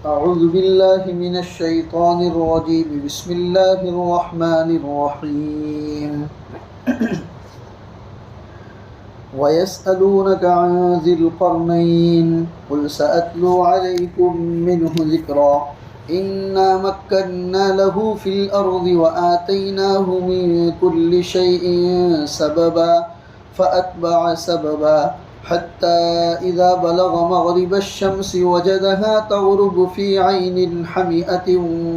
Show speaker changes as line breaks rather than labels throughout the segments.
أعوذ بالله من الشيطان الرجيم بسم الله الرحمن الرحيم ويسألونك عن ذي القرنين قل سأتلو عليكم منه ذكرا إنا مكنا له في الأرض وآتيناه من كل شيء سببا فأتبع سببا حتى إذا بلغ مغرب الشمس وجدها تغرب في عين حمئة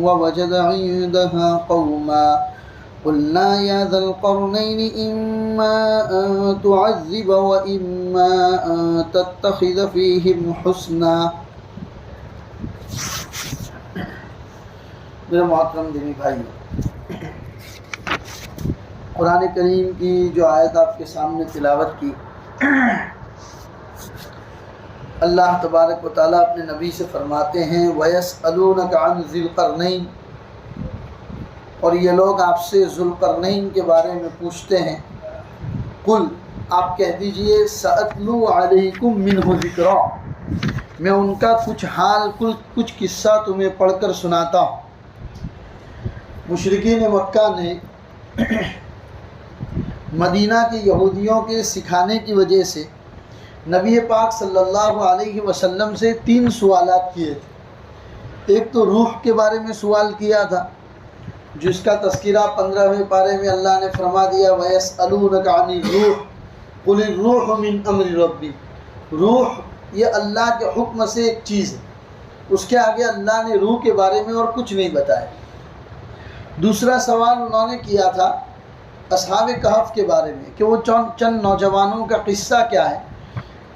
ووجد عندها قوما قلنا يا ذا القرنين إما أن تعذب وإما أن تتخذ فيهم حسنا۔ میرے محترم دینی بھائیو، قرآن کریم کی جو آیت آپ کے سامنے تلاوت کی، اللہ تبارک و تعالیٰ اپنے نبی سے فرماتے ہیں وَيَسْأَلُونَكَ عَنْ ذِي الْقَرْنَيْنِ، اور یہ لوگ آپ سے ذوالقرنین کے بارے میں پوچھتے ہیں۔ قل، آپ کہہ دیجئے سَأَتْلُو عَلَيْكُمْ مِنْهُ ذِكْرًا، میں ان کا کچھ حال کچھ قصہ تمہیں پڑھ کر سناتا ہوں۔ مشرکین مکہ نے مدینہ کے یہودیوں کے سکھانے کی وجہ سے نبی پاک صلی اللہ علیہ وسلم سے 3 سوالات کیے تھے۔ ایک تو روح کے بارے میں سوال کیا تھا، جس کا تذکرہ 15ویں پارے میں اللہ نے فرما دیا وَيَسْأَلُونَكَ عَنِ الرُّوحِ قُلِ الرُّوحُ مِنْ أَمْرِ رَبِّي۔ روح یہ اللہ کے حکم سے ایک چیز ہے، اس کے آگے اللہ نے روح کے بارے میں اور کچھ نہیں بتایا۔ دوسرا سوال انہوں نے کیا تھا اصحاب کہف کے بارے میں کہ وہ چند نوجوانوں کا قصہ کیا ہے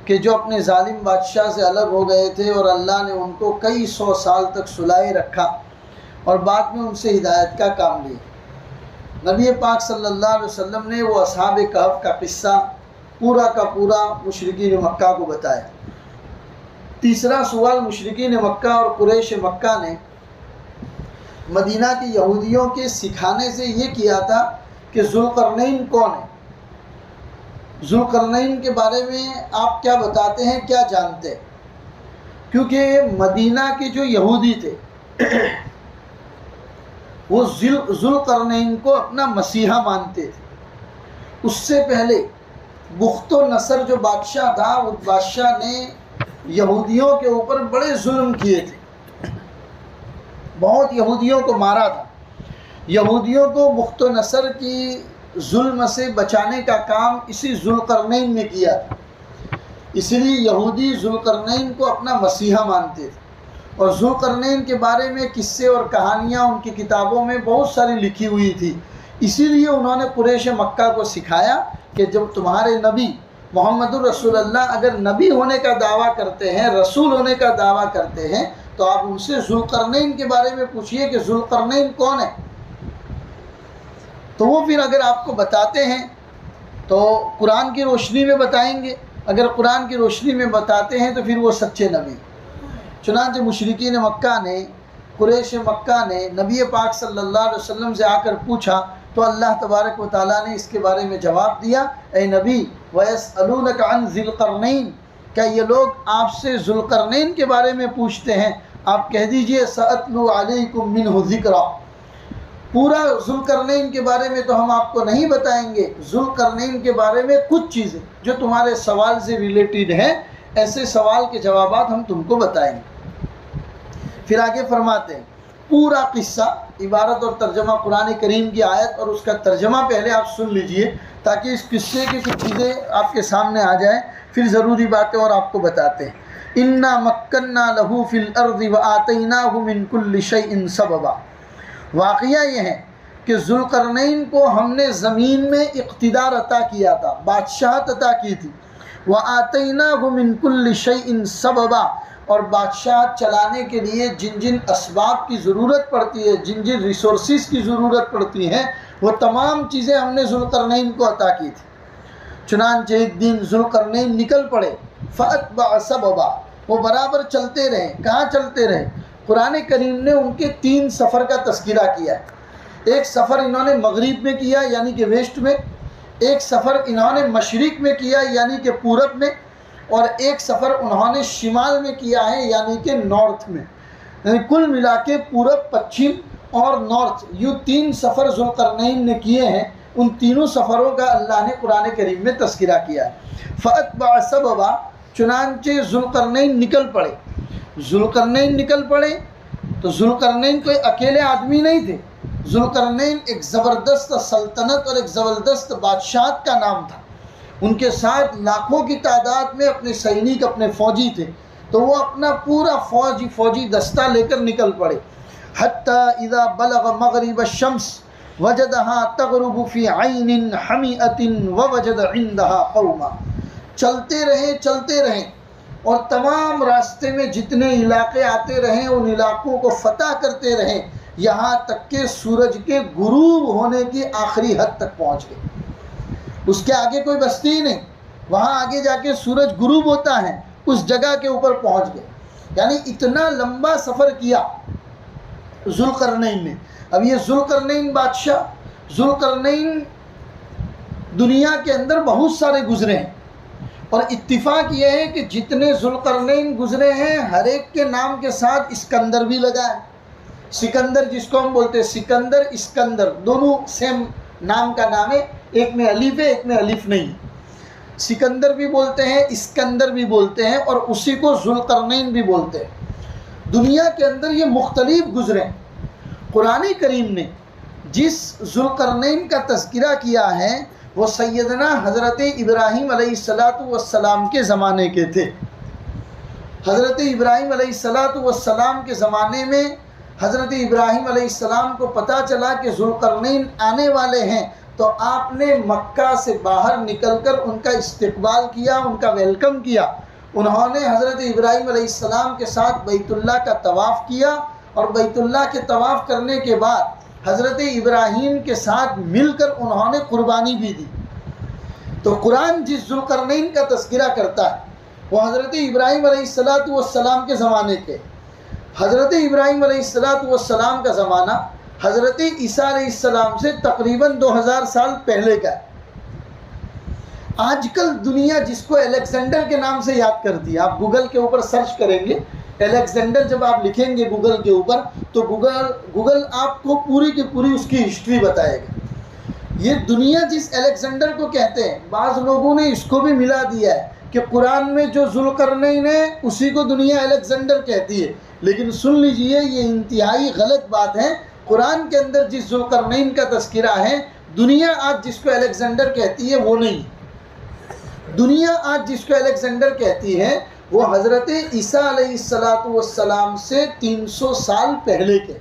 کہ جو اپنے ظالم بادشاہ سے الگ ہو گئے تھے اور اللہ نے ان کو کئی 100 سال تک سلائے رکھا اور بعد میں ان سے ہدایت کا کام لیا۔ نبی پاک صلی اللہ علیہ وسلم نے وہ اصحاب کہف کا قصہ پورا کا پورا مشرکین مکہ کو بتایا۔ تیسرا سوال مشرکین مکہ اور قریش مکہ نے مدینہ کے یہودیوں کے سکھانے سے یہ کیا تھا کہ ذوالقرنین کون ہے، ذوالقرنین کے بارے میں آپ کیا بتاتے ہیں، کیا جانتے ہیں؟ کیونکہ مدینہ کے جو یہودی تھے وہ ذوالقرنین کو اپنا مسیحا مانتے تھے۔ اس سے پہلے بخت و نصر جو بادشاہ تھا، وہ بادشاہ نے یہودیوں کے اوپر بڑے ظلم کیے تھے، بہت یہودیوں کو مارا تھا۔ یہودیوں کو بخت و نصر کی ظلم سے بچانے کا کام اسی ذوالقرنین نے کیا تھا، اس لیے یہودی ذوالقرنین کو اپنا مسیحا مانتے تھے۔ اور ذوالقرنین کے بارے میں قصے اور کہانیاں ان کی کتابوں میں بہت ساری لکھی ہوئی تھی، اسی لیے انہوں نے قریش مکہ کو سکھایا کہ جب تمہارے نبی محمد الرسول اللہ اگر نبی ہونے کا دعویٰ کرتے ہیں، رسول ہونے کا دعویٰ کرتے ہیں، تو آپ ان سے ذوالقرنین کے بارے میں پوچھئے کہ ذوالقرنین کون ہے۔ تو وہ پھر اگر آپ کو بتاتے ہیں تو قرآن کی روشنی میں بتائیں گے، اگر قرآن کی روشنی میں بتاتے ہیں تو پھر وہ سچے نبی۔ چنانچہ مشرکین مکہ نے، قریش مکہ نے نبی پاک صلی اللہ علیہ وسلم سے آ کر پوچھا تو اللہ تبارک و تعالیٰ نے اس کے بارے میں جواب دیا، اے نبی وَيَسْأَلُونَكَ عَنْ ذِي الْقَرْنَيْنِ، کیا یہ لوگ آپ سے ذوالقرنین کے بارے میں پوچھتے ہیں؟ آپ کہہ دیجئے سَأَتْلُو عَلَيْكُمْ مِنْهُ ذِكْرًا، پورا ذوالقرنین کے بارے میں تو ہم آپ کو نہیں بتائیں گے، ذوالقرنین کے بارے میں کچھ چیزیں جو تمہارے سوال سے ریلیٹڈ ہیں، ایسے سوال کے جوابات ہم تم کو بتائیں گے۔ پھر آگے فرماتے ہیں پورا قصہ، عبارت اور ترجمہ قرآن کریم کی آیت اور اس کا ترجمہ پہلے آپ سن لیجئے تاکہ اس قصے کی کچھ چیزیں آپ کے سامنے آ جائیں، پھر ضروری باتیں اور آپ کو بتاتے ہیں۔ اِنَّا مَكَّنَّا لَهُ فِي الْأَرْضِ وَآتَيْنَاهُ مِنْ كُلِّ شَيْءٍ سَبَبًا۔ واقعہ یہ ہے کہ ذوالقرنین کو ہم نے زمین میں اقتدار عطا کیا تھا، بادشاہت عطا کی تھی۔ وَآتَيْنَاهُ مِنْ كُلِّ شَيْءٍ سَبَبًا، اور بادشاہت چلانے کے لیے جن جن اسباب کی ضرورت پڑتی ہے، جن جن ریسورسز کی ضرورت پڑتی ہیں، وہ تمام چیزیں ہم نے ذوالقرنین کو عطا کی تھی۔ چنانچہ ایک دن ذوالقرنین نکل پڑے، فَأَتْبَعَ سَبَبًا، وہ برابر چلتے رہے۔ کہاں چلتے رہے؟ قرآن کریم نے ان کے 3 سفر کا تذکرہ کیا ہے۔ ایک سفر انہوں نے مغرب میں کیا یعنی کہ ویسٹ میں، ایک سفر انہوں نے مشرق میں کیا یعنی کہ پورب میں، اور ایک سفر انہوں نے شمال میں کیا ہے یعنی کہ نارتھ میں۔ یعنی کل ملا کے پورب، پچھم اور نارتھ، یوں 3 سفر ذوالقرنین نے کیے ہیں. ان تینوں سفروں کا اللہ نے قرآن کریم میں تذکرہ کیا ہے. فَأَتْبَعَ سَبَبًا، چنانچہ ذوالقرنین نکل پڑے. ذوالقرنین نکل پڑے تو ذوالقرنین کوئی اکیلے آدمی نہیں تھے. ذوالقرنین ایک زبردست سلطنت اور ایک زبردست بادشاہت کا نام تھا. ان کے ساتھ لاکھوں کی تعداد میں اپنے سینک، اپنے فوجی تھے. تو وہ اپنا پورا فوجی دستہ لے کر نکل پڑے. حتیٰ اذا بلغ مغرب الشمس وجدها تغرب فی عین حمیۃ ووجد عندها قوما. چلتے رہیں اور تمام راستے میں جتنے علاقے آتے رہیں ان علاقوں کو فتح کرتے رہیں، یہاں تک کہ سورج کے غروب ہونے کی آخری حد تک پہنچ گئے. اس کے آگے کوئی بستی ہی نہیں، وہاں آگے جا کے سورج غروب ہوتا ہے، اس جگہ کے اوپر پہنچ گئے. یعنی اتنا لمبا سفر کیا ذوالقرنین نے. اب یہ ذوالقرنین بادشاہ، ذوالقرنین دنیا کے اندر بہت سارے گزرے ہیں، اور اتفاق یہ ہے کہ جتنے ذوالقرنین گزرے ہیں ہر ایک کے نام کے ساتھ اسکندر بھی لگا ہے. سکندر جس کو ہم بولتے ہیں، سکندر اسکندر دونوں سیم نام کا نام ہے، ایک میں الف ہے ایک میں الف نہیں. سکندر بھی بولتے ہیں، اسکندر بھی بولتے ہیں، اور اسی کو ذوالقرنین بھی بولتے ہیں. دنیا کے اندر یہ مختلف گزرے ہیں. قرآن کریم نے جس ذوالقرنین کا تذکرہ کیا ہے وہ سیدنا حضرت ابراہیم علیہ السلام کے زمانے کے تھے. حضرت ابراہیم علیہ السلام کے زمانے میں حضرت ابراہیم علیہ السلام کو پتہ چلا کہ ذوالقرنین آنے والے ہیں، تو آپ نے مکہ سے باہر نکل کر ان کا استقبال کیا، ان کا ویلکم کیا. انہوں نے حضرت ابراہیم علیہ السلام کے ساتھ بیت اللہ کا طواف کیا، اور بیت اللہ کے طواف کرنے کے بعد حضرت ابراہیم کے ساتھ مل کر انہوں نے قربانی بھی دی. تو قرآن جس ذوالقرنین کا تذکرہ کرتا ہے وہ حضرت ابراہیم علیہ السلام کے زمانے کے. حضرت ابراہیم علیہ السلام کا زمانہ حضرت عیسیٰ علیہ السلام سے تقریباً 2000 سال پہلے کا ہے. آج کل دنیا جس کو الیگزینڈر کے نام سے یاد کرتی ہے، آپ گوگل کے اوپر سرچ کریں گے الیگزینڈر، جب آپ لکھیں گے گوگل کے اوپر تو گوگل آپ کو پوری کی پوری اس کی ہسٹری بتائے گا. یہ دنیا جس الیگزینڈر کو کہتے ہیں، بعض لوگوں نے اس کو بھی ملا دیا ہے کہ قرآن میں جو ذوالقرنین ہے اسی کو دنیا الیگزینڈر کہتی ہے. لیکن سن لیجئے، یہ انتہائی غلط بات ہے. قرآن کے اندر جس ذوالقرنین کا تذکرہ ہے، دنیا آج جس کو الیگزینڈر کہتی ہے وہ نہیں. دنیا آج جس کو الیگزینڈر کہتی ہے وہ حضرت عیسیٰ علیہ السلام سے 300 سال پہلے کے.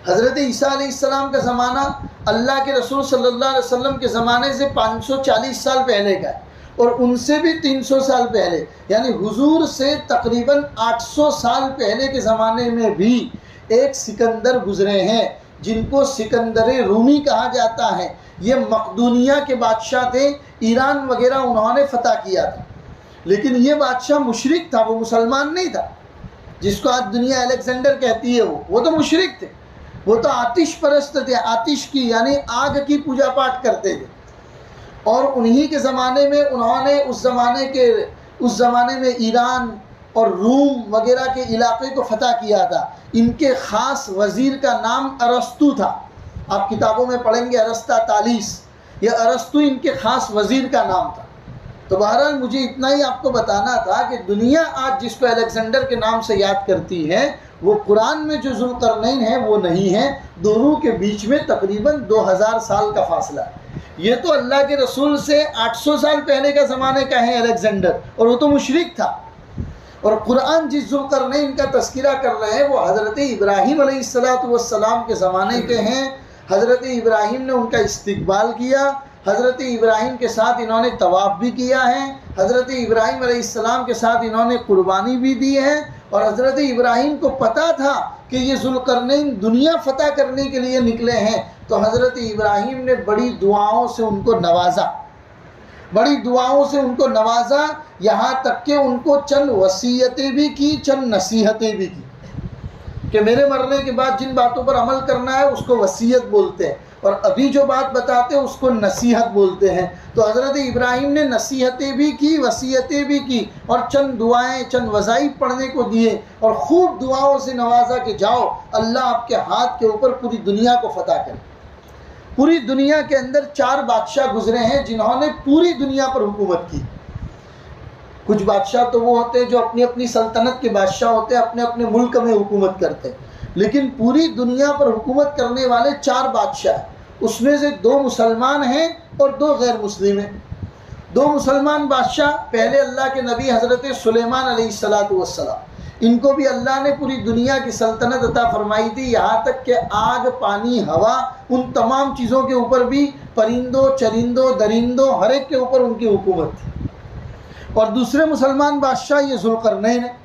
حضرت عیسیٰ علیہ السلام کا زمانہ اللہ کے رسول صلی اللہ علیہ وسلم کے زمانے سے 540 سال پہلے کا ہے، اور ان سے بھی 300 سال پہلے، یعنی حضور سے تقریباً 800 سال پہلے کے زمانے میں بھی ایک سکندر گزرے ہیں جن کو سکندر رومی کہا جاتا ہے. یہ مقدونیہ کے بادشاہ تھے، ایران وغیرہ انہوں نے فتح کیا تھا. لیکن یہ بادشاہ مشرک تھا، وہ مسلمان نہیں تھا. جس کو آج دنیا الیگزینڈر کہتی ہے وہ تو مشرک تھے. وہ تو آتش پرست تھے، آتش کی یعنی آگ کی پوجا پاٹ کرتے تھے. اور انہی کے زمانے میں انہوں نے اس زمانے میں ایران اور روم وغیرہ کے علاقے کو فتح کیا تھا. ان کے خاص وزیر کا نام ارسطو تھا. آپ کتابوں میں پڑھیں گے ارسطاطالیس، یہ ارسطو ان کے خاص وزیر کا نام تھا. تو بہرحال مجھے اتنا ہی آپ کو بتانا تھا کہ دنیا آج جس کو الیگزینڈر کے نام سے یاد کرتی ہے وہ قرآن میں جو ذوالقرنین ہے وہ نہیں ہے. دونوں کے بیچ میں تقریباً 2000 سال کا فاصلہ ہے. یہ تو اللہ کے رسول سے 800 سال پہلے کا زمانے کا ہے الیگزینڈر، اور وہ تو مشرک تھا. اور قرآن جس ذوالقرنین کا تذکرہ کر رہے ہیں وہ حضرت ابراہیم علیہ السلام کے زمانے کے ہیں. حضرت ابراہیم نے ان کا استقبال کیا، حضرت ابراہیم کے ساتھ انہوں نے طواف بھی کیا ہے، حضرت ابراہیم علیہ السلام کے ساتھ انہوں نے قربانی بھی دی ہے. اور حضرت ابراہیم کو پتہ تھا کہ یہ ذوالقرنین دنیا فتح کرنے کے لیے نکلے ہیں، تو حضرت ابراہیم نے بڑی دعاؤں سے ان کو نوازا، یہاں تک کہ ان کو چند وصیتیں بھی کی، چند نصیحتیں بھی کی کہ میرے مرنے کے بعد جن باتوں پر عمل کرنا ہے اس کو وصیت بولتے ہیں. اور ابھی جو بات بتاتے ہیں اس کو نصیحت بولتے ہیں۔ تو حضرت ابراہیم نے نصیحتیں بھی کی، وصیتیں بھی کی، اور چند دعائیں، چند وظائف پڑھنے کو دیے، اور خوب دعاؤں سے نوازا کہ جاؤ اللہ آپ کے ہاتھ کے اوپر پوری دنیا کو فتح کرے۔ پوری دنیا کے اندر 4 بادشاہ گزرے ہیں جنہوں نے پوری دنیا پر حکومت کی۔ کچھ بادشاہ تو وہ ہوتے ہیں جو اپنی اپنی سلطنت کے بادشاہ ہوتے ہیں، اپنے اپنے ملک میں حکومت کرتے ہیں، لیکن پوری دنیا پر حکومت کرنے والے 4 بادشاہ ہیں۔ اس میں سے 2 مسلمان ہیں اور 2 غیر مسلم ہیں۔ 2 مسلمان بادشاہ پہلے اللہ کے نبی حضرت سلیمان علیہ السلام، ان کو بھی اللہ نے پوری دنیا کی سلطنت عطا فرمائی تھی، یہاں تک کہ آگ، پانی، ہوا، ان تمام چیزوں کے اوپر بھی، پرندوں، چرندوں، درندوں، ہر ایک کے اوپر ان کی حکومت تھی۔ اور دوسرے مسلمان بادشاہ یہ ذوالقرنین ہیں،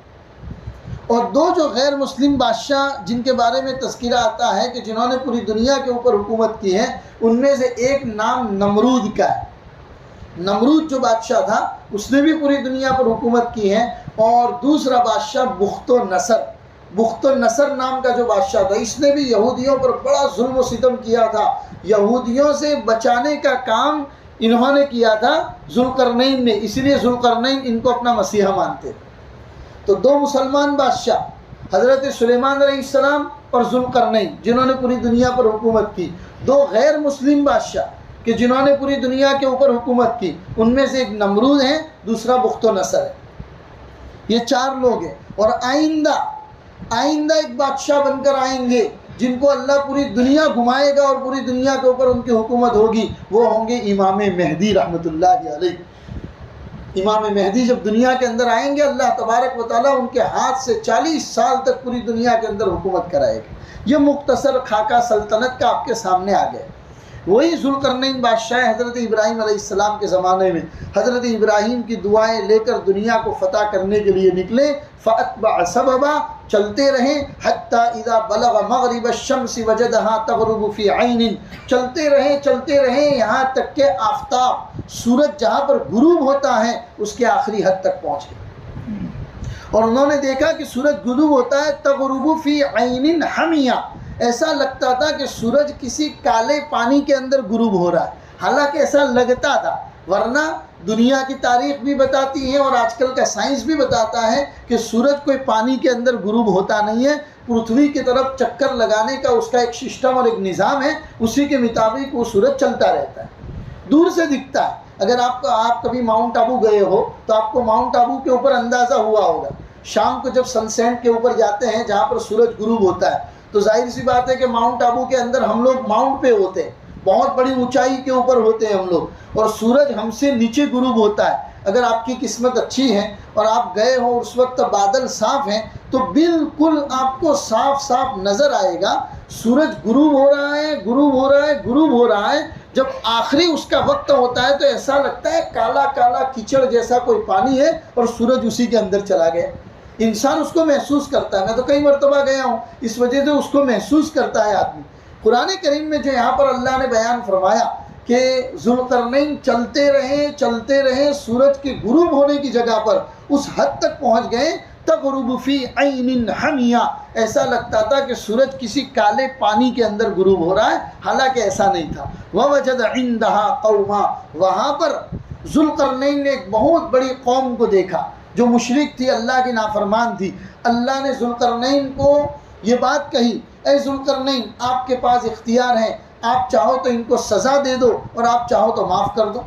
اور 2 جو غیر مسلم بادشاہ جن کے بارے میں تذکرہ آتا ہے کہ جنہوں نے پوری دنیا کے اوپر حکومت کی ہے، ان میں سے ایک نام نمرود کا ہے۔ نمرود جو بادشاہ تھا اس نے بھی پوری دنیا پر حکومت کی ہے، اور دوسرا بادشاہ بخت و نصر نام کا جو بادشاہ تھا، اس نے بھی یہودیوں پر بڑا ظلم و ستم کیا تھا۔ یہودیوں سے بچانے کا کام انہوں نے کیا تھا ذوالقرنین نے، اسی لیے ذوالقرنین ان کو اپنا مسیحا مانتے۔ تو 2 مسلمان بادشاہ حضرت سلیمان علیہ السلام اور ذوالقرنین جنہوں نے پوری دنیا پر حکومت کی، 2 غیر مسلم بادشاہ کہ جنہوں نے پوری دنیا کے اوپر حکومت کی، ان میں سے ایک نمرود ہے، دوسرا بخت و نصر ہے۔ یہ 4 لوگ ہیں، اور آئندہ ایک بادشاہ بن کر آئیں گے جن کو اللہ پوری دنیا گھمائے گا اور پوری دنیا کے اوپر ان کی حکومت ہوگی، وہ ہوں گے امام مہدی رحمۃ اللہ علیہ۔ امام مہدی جب دنیا کے اندر آئیں گے، اللہ تبارک و تعالیٰ ان کے ہاتھ سے 40 سال تک پوری دنیا کے اندر حکومت کرائے گا۔ یہ مختصر خاکہ سلطنت کا آپ کے سامنے آ گیا۔ وہی ذوالقرنین بادشاہ حضرت ابراہیم علیہ السلام کے زمانے میں حضرت ابراہیم کی دعائیں لے کر دنیا کو فتح کرنے کے لیے نکلے۔ فَأَتْبَعَ سَبَبًا، چلتے رہیں، حَتَّى إِذَا بَلَغَ مَغْرِبَ الشَّمْسِ وَجَدَهَا تَغْرُبُ فِي عَيْنٍ، چلتے رہیں یہاں تک کہ آفتاب، سورج جہاں پر غروب ہوتا ہے اس کے آخری حد تک پہنچ گئے، اور انہوں نے دیکھا کہ سورج غروب ہوتا ہے تغرب فی عین حمیہ، ایسا لگتا تھا کہ سورج کسی کالے پانی کے اندر غروب ہو رہا ہے، حالانکہ ایسا لگتا تھا، ورنہ دنیا کی تاریخ بھی بتاتی ہے اور آج کل کا سائنس بھی بتاتا ہے کہ سورج کوئی پانی کے اندر غروب ہوتا نہیں ہے، پرتھوی کی طرف چکر لگانے کا اس کا ایک سسٹم اور ایک نظام ہے، اسی کے مطابق وہ سورج چلتا رہتا ہے، دور سے دکھتا ہے۔ اگر آپ کبھی ماؤنٹ آبو گئے ہو تو آپ کو ماؤنٹ آبو کے اوپر اندازہ ہوا ہوگا، شام کو جب سن سیٹ کے اوپر جاتے ہیں جہاں پر سورج غروب ہوتا ہے، تو ظاہر سی بات ہے کہ ماؤنٹ آبو کے اندر ہم لوگ ماؤنٹ پہ ہوتے ہیں، بہت بڑی اونچائی کے اوپر ہوتے ہیں ہم لوگ، اور سورج ہم سے نیچے غروب ہوتا ہے۔ اگر آپ کی قسمت اچھی ہے اور آپ گئے ہو اس وقت بادل صاف ہیں تو بالکل آپ کو صاف نظر آئے گا سورج غروب ہو رہا ہے۔ جب آخری اس کا وقت ہوتا ہے تو ایسا لگتا ہے کالا کیچڑ جیسا کوئی پانی ہے اور سورج اسی کے اندر چلا گیا۔ انسان اس کو محسوس کرتا ہے، میں تو کئی مرتبہ گیا ہوں، اس وجہ سے اس کو محسوس کرتا ہے آدمی۔ قرآن کریم میں جو یہاں پر اللہ نے بیان فرمایا کہ ذوالقرنین چلتے رہے سورج کے غروب ہونے کی جگہ پر اس حد تک پہنچ گئے، تغرب فی عین حمیہ، ایسا لگتا تھا کہ سورج کسی کالے پانی کے اندر غروب ہو رہا ہے، حالانکہ ایسا نہیں تھا۔ وَوَجَدَ عِندَهَا قَوْمًا، وہاں پر ذوالقرنین نے ایک بہت بڑی قوم کو دیکھا جو مشرک تھی، اللہ کی نافرمان تھی۔ اللہ نے ذوالقرنین کو یہ بات کہی، اے ذوالقرنین آپ کے پاس اختیار ہے، آپ چاہو تو ان کو سزا دے دو اور آپ چاہو تو معاف کر دو۔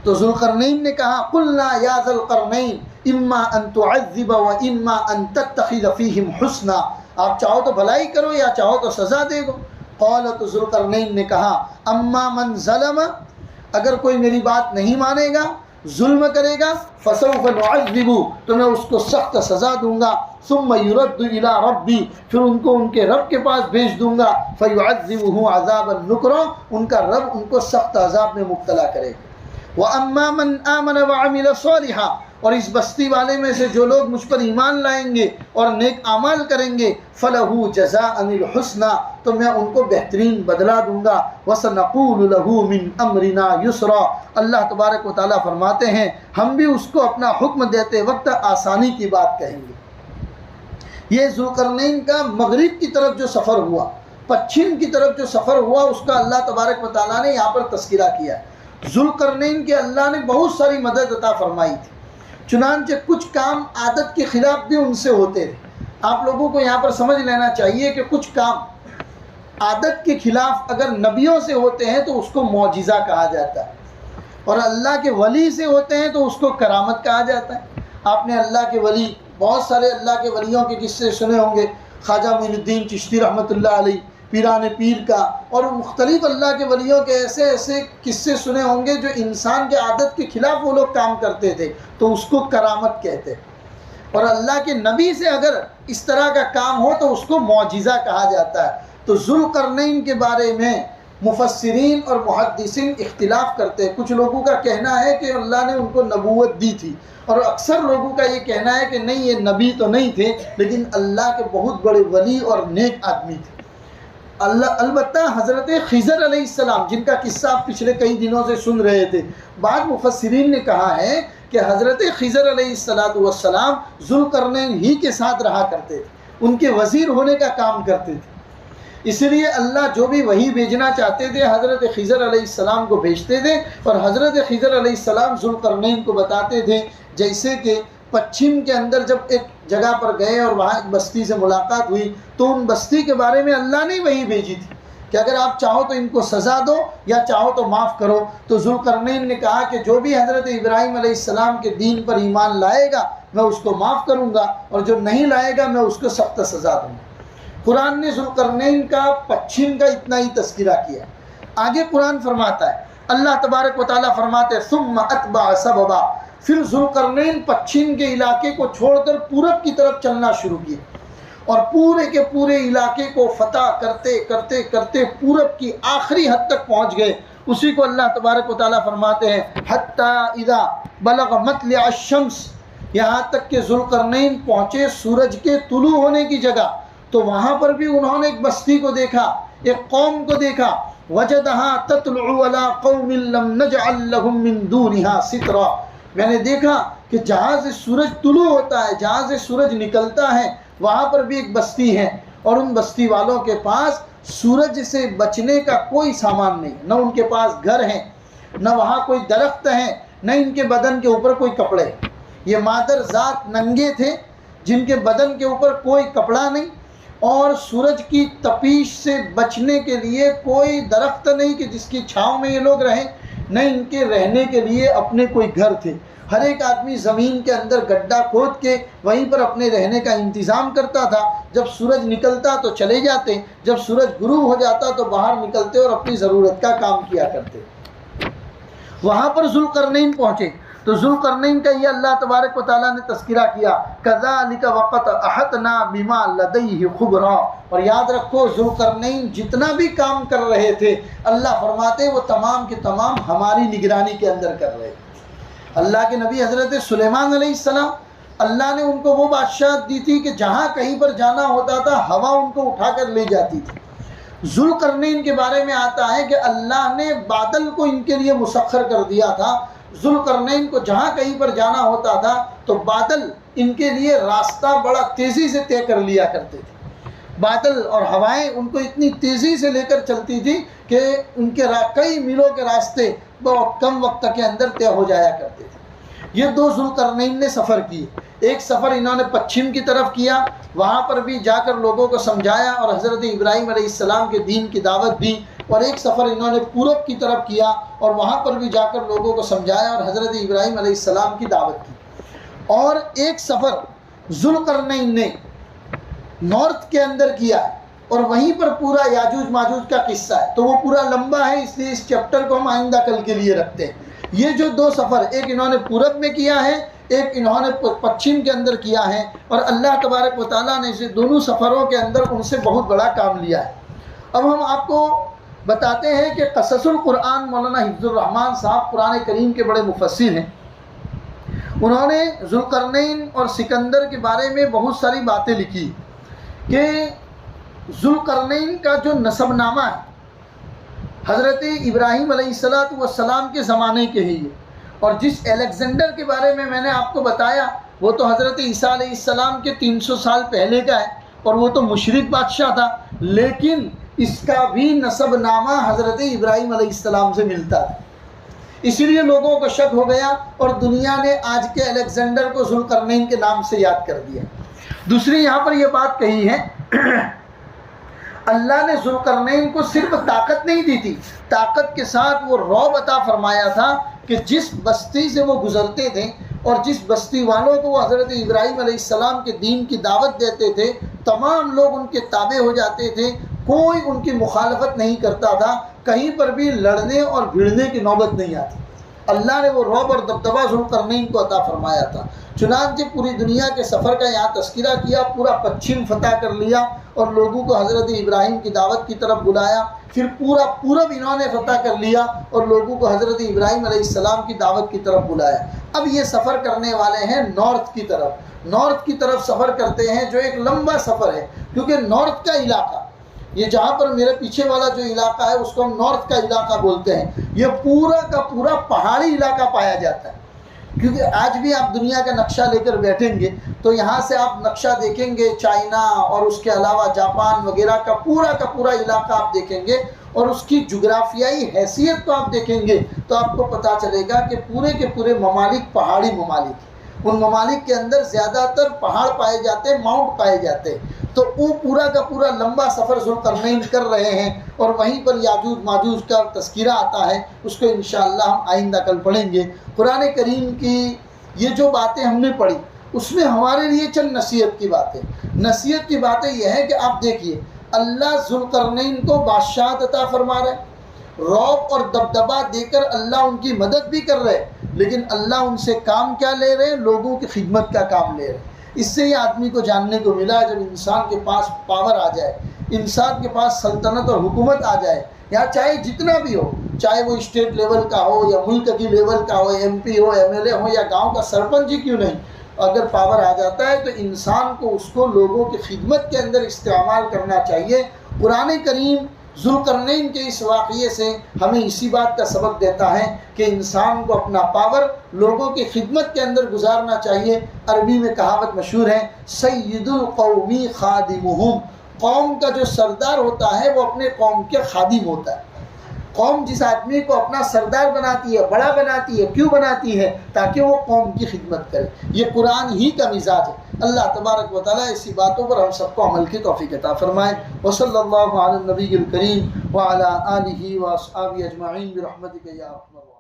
تو ذوالقرنین نے کہا قُلْنَا يَا ذَا الْقَرْنَيْنِ إِمَّا أَن تُعَذِّبَ وَإِمَّا أَن تَتَّخِذَ فِيهِمْ حُسْنًا، آپ چاہو تو بھلائی کرو یا چاہو تو سزا دے دو۔ قَالَ، تو ذوالقرنین نے کہا أَمَّا مَنْ ظَلَمَ، اگر کوئی میری بات نہیں مانے گا، ظلم کرے گا، فَسَوْفَ نُعَذِّبُهُ، تو میں اس کو سخت سزا دوں گا، ثُمَّ يُرَدُّ إِلَىٰ رَبِّي، پھر ان کو ان کے رب کے پاس بھیج دوں گا، فَيُعَذِّبُهُ عَذَابًا نُكْرًا، ان کا رب ان کو سخت عذاب میں مبتلا کرے گا۔ وَأَمَّا مَنْ آمَنَ وَعَمِلَ صَالِحًا، اور اس بستی والے میں سے جو لوگ مجھ پر ایمان لائیں گے اور نیک اعمال کریں گے، فَلَهُ جَزَاءً الْحُسْنَىٰ، تو میں ان کو بہترین بدلہ دوں گا، وَسَنَقُولُ لَهُ مِنْ أَمْرِنَا يُسْرًا، اللہ تبارک و تعالیٰ فرماتے ہیں ہم بھی اس کو اپنا حکم دیتے وقت آسانی کی بات کہیں گے۔ یہ ذوالقرنین کا مغرب کی طرف جو سفر ہوا، پچھم کی طرف جو سفر ہوا اس کا اللہ تبارک و تعالیٰ نے یہاں پر تذکرہ کیا ہے۔ ذوالقرنین کے اللہ نے بہت ساری مدد عطا فرمائی تھی، چنانچہ کچھ کام عادت کے خلاف بھی ان سے ہوتے تھے۔ آپ لوگوں کو یہاں پر سمجھ لینا چاہیے کہ کچھ کام عادت کے خلاف اگر نبیوں سے ہوتے ہیں تو اس کو معجزہ کہا جاتا ہے، اور اللہ کے ولی سے ہوتے ہیں تو اس کو کرامت کہا جاتا ہے۔ آپ نے اللہ کے ولی، بہت سارے اللہ کے ولیوں کے قصے سنے ہوں گے، خواجہ معین الدین چشتی رحمۃ اللہ علیہ، پیران پیر کا، اور مختلف اللہ کے ولیوں کے ایسے ایسے قصے سنے ہوں گے جو انسان کے عادت کے خلاف وہ لوگ کام کرتے تھے تو اس کو کرامت کہتے ہیں، اور اللہ کے نبی سے اگر اس طرح کا کام ہو تو اس کو معجزہ کہا جاتا ہے۔ تو ذوالقرنین کے بارے میں مفسرین اور محدثین اختلاف کرتے ہیں۔ کچھ لوگوں کا کہنا ہے کہ اللہ نے ان کو نبوت دی تھی، اور اکثر لوگوں کا یہ کہنا ہے کہ نہیں، یہ نبی تو نہیں تھے لیکن اللہ کے بہت بڑے ولی اور نیک آدمی تھے۔ البتہ حضرت خضر علیہ السلام، جن کا قصہ آپ پچھلے کئی دنوں سے سن رہے تھے، بعض مفسرین نے کہا ہے کہ حضرت خضر علیہ السلام ذوالقرنین ہی کے ساتھ رہا کرتے تھے، ان کے وزیر ہونے کا کام کرتے تھے، اس لیے اللہ جو بھی وحی بھیجنا چاہتے تھے حضرت خضر علیہ السلام کو بھیجتے تھے، اور حضرت خضر علیہ السلام ذوالقرنین کو بتاتے تھے۔ جیسے کہ پچھم کے اندر جب ایک جگہ پر گئے اور وہاں ایک بستی سے ملاقات ہوئی تو ان بستی کے بارے میں اللہ نے وحی بھیجی تھی کہ اگر آپ چاہو تو ان کو سزا دو یا چاہو تو معاف کرو۔ تو ذوالقرنین نے کہا کہ جو بھی حضرت ابراہیم علیہ السلام کے دین پر ایمان لائے گا میں اس کو معاف کروں گا، اور جو نہیں لائے گا میں اس کو سخت سزا دوں گا۔ قرآن نے ذوالقرنین کا پچھم کا اتنا ہی تذکرہ کیا۔ آگے قرآن فرماتا ہے، اللہ تبارک و تعالیٰ فرماتے ہیں ثم اتبع سببا، پھر ذوالقرنین پچھم کے علاقے کو چھوڑ کر پورب کی طرف چلنا شروع کیا، اور پورے کے پورے علاقے کو فتح کرتے کرتے کرتے پورب کی آخری حد تک پہنچ گئے۔ اسی کو اللہ تبارک و تعالیٰ فرماتے ہیں حتی اذا بلغ مطلع الشمس، یہاں تک کہ ذوالقرنین پہنچے سورج کے طلوع ہونے کی جگہ، تو وہاں پر بھی انہوں نے ایک بستی کو دیکھا، ایک قوم کو دیکھا، وجدها تطلع على قوم لم نجعل لهم من دونها سترا، میں نے دیکھا کہ جہاں سے سورج طلوع ہوتا ہے، جہاں سے سورج نکلتا ہے، وہاں پر بھی ایک بستی ہے، اور ان بستی والوں کے پاس سورج سے بچنے کا کوئی سامان نہیں، نہ ان کے پاس گھر ہیں، نہ وہاں کوئی درخت ہیں، نہ ان کے بدن کے اوپر کوئی کپڑے۔ یہ مادر ذات ننگے تھے جن کے بدن کے اوپر کوئی کپڑا نہیں، اور سورج کی تپیش سے بچنے کے لیے کوئی درخت نہیں کہ جس کی چھاؤں میں یہ لوگ رہیں، نہ ان کے رہنے کے لیے اپنے کوئی گھر تھے۔ ہر ایک آدمی زمین کے اندر گڈھا کھود کے وہیں پر اپنے رہنے کا انتظام کرتا تھا، جب سورج نکلتا تو چلے جاتے، جب سورج غروب ہو جاتا تو باہر نکلتے اور اپنی ضرورت کا کام کیا کرتے۔ وہاں پر ذوالقرنین پہنچے تو ذوالقرنین کا یہ اللہ تبارک و تعالیٰ نے تذکرہ کیا کذالک وقد احطنا بما لدیہ خبرا، اور یاد رکھو ذوالقرنین جتنا بھی کام کر رہے تھے اللہ فرماتے وہ تمام کے تمام ہماری نگرانی کے اندر کر رہے تھے۔ اللہ کے نبی حضرت سلیمان علیہ السلام، اللہ نے ان کو وہ بادشاہت دی تھی کہ جہاں کہیں پر جانا ہوتا تھا ہوا ان کو اٹھا کر لے جاتی تھی۔ ذوالقرنین کے بارے میں آتا ہے کہ اللہ نے بادل کو ان کے لیے مسخر کر دیا تھا۔ ذوالقرنین کو جہاں کہیں پر جانا ہوتا تھا تو بادل ان کے لیے راستہ بڑا تیزی سے طے کر لیا کرتے تھے۔ بادل اور ہوائیں ان کو اتنی تیزی سے لے کر چلتی تھی کہ ان کے کئی میلوں کے راستے بہت کم وقت کے اندر طے ہو جایا کرتے تھے۔ یہ دو ذوالقرنین نے سفر کیے، ایک سفر انہوں نے پچھم کی طرف کیا، وہاں پر بھی جا کر لوگوں کو سمجھایا اور حضرت ابراہیم علیہ السلام کے دین کی دعوت دی، اور ایک سفر انہوں نے پورب کی طرف کیا اور وہاں پر بھی جا کر لوگوں کو سمجھایا اور حضرت ابراہیم علیہ السلام کی دعوت کی، اور ایک سفر ذوالقرنین نے نارتھ کے اندر کیا ہے، اور وہیں پر پورا یاجوج ماجوج کا قصہ ہے، تو وہ پورا لمبا ہے، اس لیے اس چیپٹر کو ہم آئندہ کل کے لیے رکھتے ہیں۔ یہ جو دو سفر، ایک انہوں نے پورب میں کیا ہے، ایک انہوں نے پچھم کے اندر کیا ہے، اور اللہ تبارک و تعالیٰ نے اسے دونوں سفروں کے اندر ان سے بہت بڑا کام لیا ہے۔ اب ہم آپ کو بتاتے ہیں کہ قصص القرآن مولانا حفظ الرحمان صاحب قرآن کریم کے بڑے مفسر ہیں، انہوں نے ذوالقرنین اور سکندر کے بارے میں بہت ساری باتیں لکھی کہ ذوالقرنین کا جو نسب نامہ ہے حضرت ابراہیم علیہ السلام کے زمانے کے ہی ہے، اور جس الیگزینڈر کے بارے میں نے آپ کو بتایا وہ تو حضرت عیسیٰ علیہ السلام کے 300 سال پہلے کا ہے، اور وہ تو مشرک بادشاہ تھا، لیکن اس کا بھی نسب نامہ حضرت ابراہیم علیہ السلام سے ملتا تھا، اسی لیے لوگوں کو شک ہو گیا اور دنیا نے آج کے الیگزینڈر کو ذوالقرنین کے نام سے یاد کر دیا۔ دوسری یہاں پر یہ بات کہی ہے، اللہ نے ذوالقرنین کو صرف طاقت نہیں دی تھی، طاقت کے ساتھ وہ رعب عطا فرمایا تھا کہ جس بستی سے وہ گزرتے تھے اور جس بستی والوں کو وہ حضرت ابراہیم علیہ السلام کے دین کی دعوت دیتے تھے، تمام لوگ ان کے تابع ہو جاتے تھے، کوئی ان کی مخالفت نہیں کرتا تھا، کہیں پر بھی لڑنے اور بھیڑنے کی نوبت نہیں آتی۔ اللہ نے وہ رعب اور دبدبہ ذوالقرنین کو عطا فرمایا تھا۔ چنانچہ پوری دنیا کے سفر کا یہاں تذکرہ کیا، پورا پچھم فتح کر لیا اور لوگوں کو حضرت ابراہیم کی دعوت کی طرف بلایا، پھر پورا پورب انہوں نے فتح کر لیا اور لوگوں کو حضرت ابراہیم علیہ السلام کی دعوت کی طرف بلایا۔ اب یہ سفر کرنے والے ہیں نارتھ کی طرف سفر کرتے ہیں، جو ایک لمبا سفر ہے، کیونکہ نارتھ کا علاقہ، یہ جہاں پر میرے پیچھے والا جو علاقہ ہے اس کو ہم نارتھ کا علاقہ بولتے ہیں، یہ پورا کا پورا پہاڑی علاقہ پایا جاتا ہے۔ کیونکہ آج بھی آپ دنیا کا نقشہ لے کر بیٹھیں گے تو یہاں سے آپ نقشہ دیکھیں گے، چائنا اور اس کے علاوہ جاپان وغیرہ کا پورا علاقہ آپ دیکھیں گے اور اس کی جغرافیائی حیثیت کو آپ دیکھیں گے تو آپ کو پتہ چلے گا کہ پورے کے پورے ممالک پہاڑی ممالک ہیں۔ ان ممالک کے اندر زیادہ تر پہاڑ پائے جاتے ہیں، ماؤنٹ پائے جاتے ہیں۔ تو وہ پورا کا پورا لمبا سفر ذوالقرنین کر رہے ہیں اور وہیں پر یاجوج ماجوج کا تذکرہ آتا ہے، اس کو انشاءاللہ ہم آئندہ کل پڑھیں گے۔ قرآن کریم کی یہ جو باتیں ہم نے پڑھی اس میں ہمارے لیے چند نصیحت کی باتیں یہ ہے کہ آپ دیکھیے، اللہ ذوالقرنین کو بادشاہت عطا فرما رہے ہیں، رعب اور دبدبہ دے کر اللہ ان کی مدد بھی کر رہے، لیکن اللہ ان سے کام کیا لے رہے ہیں؟ لوگوں کی خدمت کا کام لے رہے ہیں۔ اس سے یہ آدمی کو جاننے کو ملا، جب انسان کے پاس پاور آ جائے، انسان کے پاس سلطنت اور حکومت آ جائے، یا چاہے جتنا بھی ہو، چاہے وہ اسٹیٹ لیول کا ہو یا ملک کی لیول کا ہو، ایم پی ہو، ایم ایل اے ہو یا گاؤں کا سرپنچ ہی کیوں نہیں، اگر پاور آ جاتا ہے تو انسان کو اس کو لوگوں کی خدمت کے اندر استعمال کرنا چاہیے۔ قرآن کریم ذوالقرنین کے اس واقعے سے ہمیں اسی بات کا سبق دیتا ہے کہ انسان کو اپنا پاور لوگوں کی خدمت کے اندر گزارنا چاہیے۔ عربی میں کہاوت مشہور ہے، سید القومی خادمہم، قوم کا جو سردار ہوتا ہے وہ اپنے قوم کے خادم ہوتا ہے۔ قوم جس آدمی کو اپنا سردار بناتی ہے، بڑا بناتی ہے، کیوں بناتی ہے؟ تاکہ وہ قوم کی خدمت کرے۔ یہ قرآن ہی کا مزاج ہے۔ اللہ تبارک و تعالیٰ اسی باتوں پر ہم سب کو عمل کی توفیق عطا فرمائے۔ وصلی اللہ علی النبی الکریم وعلی آلہ واصحابہ اجمعین برحمتک یا ارحم الراحمین۔